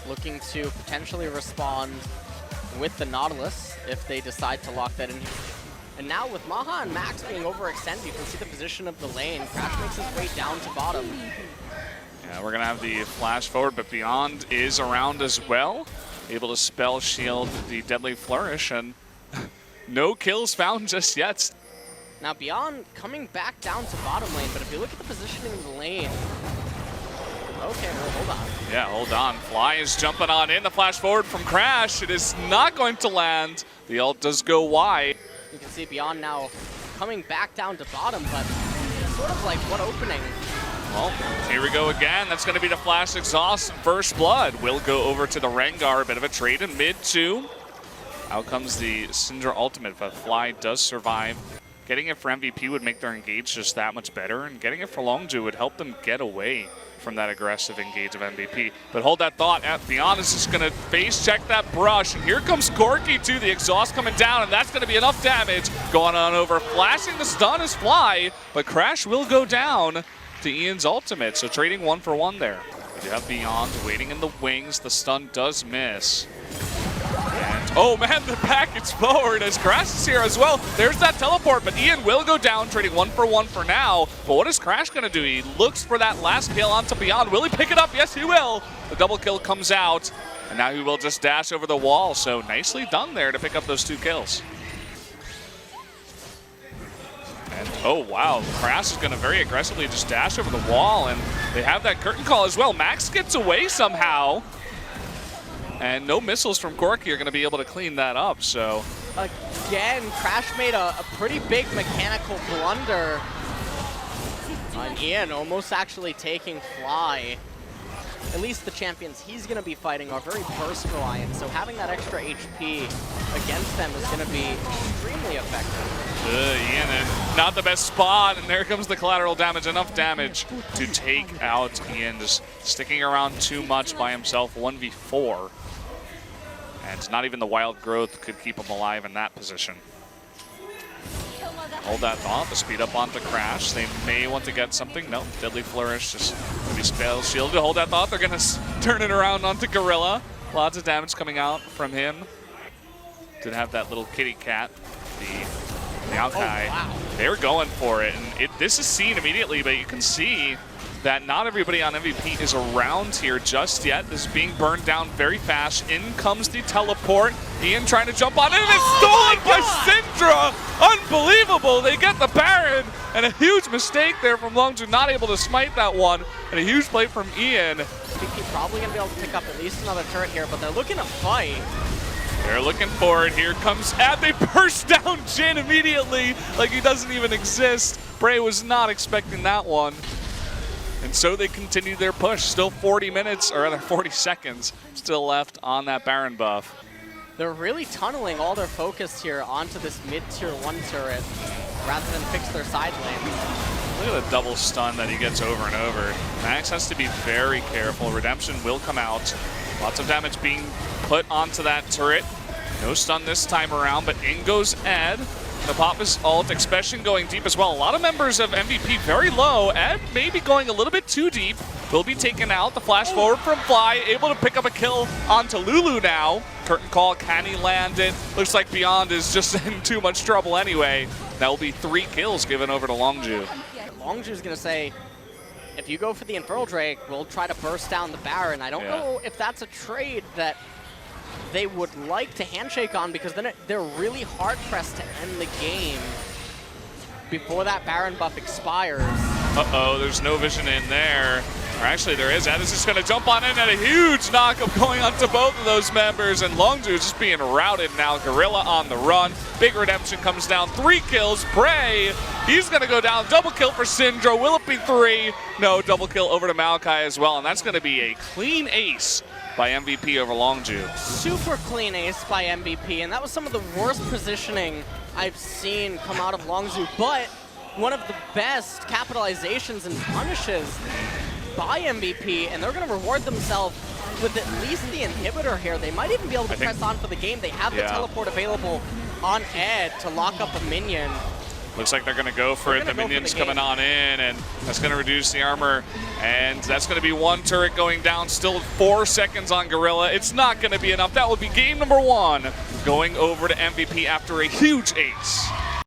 looking to potentially respond with the Nautilus if they decide to lock that in. And now with Maha and Max being overextended, you can see the position of the lane. Crash makes his way down to bottom. Yeah, we're gonna have the flash forward, but Beyond is around as well. Able to spell shield the Deadly Flourish, and no kills found just yet. Now Beyond coming back down to bottom lane, but if you look at the positioning of the lane, okay, well, hold on. Yeah, hold on. Fly is jumping on in. The flash forward from Crash. It is not going to land. The ult does go wide. You can see Beyond now coming back down to bottom, but sort of like what opening? Well, here we go again. That's going to be the flash exhaust. First blood will go over to the Rengar. A bit of a trade in mid too. Out comes the Syndra ultimate, but Fly does survive. Getting it for MVP would make their engage just that much better, and getting it for LONGZHU would help them get away from that aggressive engage of MVP. But hold that thought. Beyond is just going to face check that brush. And here comes Corki too. The exhaust coming down, and that's going to be enough damage. Going on over. Flashing the stun is Fly, but Crash will go down to Ian's ultimate. So trading 1 for 1 there. You have Beyond waiting in the wings. The stun does miss. And, oh man, the package forward as Crash is here as well. There's that teleport, but Ian will go down, trading 1 for 1 for now. But what is Crash going to do? He looks for that last kill onto Beyond. Will he pick it up? Yes, he will. The double kill comes out, and now he will just dash over the wall. So nicely done there to pick up those 2 kills. And, oh wow, Crash is going to very aggressively just dash over the wall, and they have that curtain call as well. Max gets away somehow. And no missiles from Corki are going to be able to clean that up, so. Again, Crash made a pretty big mechanical blunder. And Ian almost actually taking Fly. At least the champions he's going to be fighting are very burst reliant, so having that extra HP against them is going to be extremely effective. Ian in not the best spot, and there comes the collateral damage. Enough damage to take out Ian, just sticking around too much by himself, 1v4. And not even the wild growth could keep him alive in that position. Hold that thought, the speed up onto Crash. They may want to get something. No, Deadly Flourish just maybe spell shield to hold that thought. They're going to turn it around onto Gorilla. Lots of damage coming out from him. Did have that little kitty cat, the Maokai. Oh, wow. They were going for it, and this is seen immediately, but you can see that not everybody on MVP is around here just yet. This is being burned down very fast. In comes the teleport. Ian trying to jump on it, and it's stolen by Syndra! Unbelievable! They get the Baron, and a huge mistake there from LONGZHU, not able to smite that one, and a huge play from Ian. MVP probably going to be able to pick up at least another turret here, but they're looking to fight. They're looking for it. Here comes Ad. They burst down Jhin immediately like he doesn't even exist. Bray was not expecting that one. And so they continue their push. Still 40 minutes, or rather 40 seconds still left on that Baron buff. They're really tunneling all their focus here onto this mid-tier 1 turret rather than fix their side lane. Look at the double stun that he gets over and over. Max has to be very careful. Redemption will come out. Lots of damage being put onto that turret. No stun this time around, but in goes Ed. The pop is ult, EXPESSION going deep as well. A lot of members of MVP very low. Ed maybe going a little bit too deep. Will be taken out. The flash forward from Fly, able to pick up a kill onto Lulu now. Curtain call, can he land it? Looks like Beyond is just in too much trouble anyway. That will be 3 kills given over to LONGZHU. LONGZHU's going to say, if you go for the Infernal Drake, we'll try to burst down the Baron. I don't know if that's a trade that they would like to handshake on, because then they're really hard-pressed to end the game before that Baron buff expires. Uh-oh, there's no vision in there. Or actually, there is. Ed is just going to jump on in at a huge knockup going onto both of those members, and LONGZHU is just being routed now. Gorilla on the run. Big Redemption comes down. 3 kills. Bray, he's going to go down. Double kill for Syndra. Will it be 3? No, double kill over to Maokai as well, and that's going to be a clean ace by MVP over LONGZHU. Super clean ace by MVP, and that was some of the worst positioning I've seen come out of LONGZHU, but one of the best capitalizations and punishes by MVP, and they're going to reward themselves with at least the inhibitor here. They might even be able to press on for the game. They have the teleport available on Ed to lock up a minion. Looks like they're going to go for it. The minions coming on in, and that's going to reduce the armor. And that's going to be one turret going down. Still 4 seconds on Gorilla. It's not going to be enough. That would be game number 1 going over to MVP after a huge ace.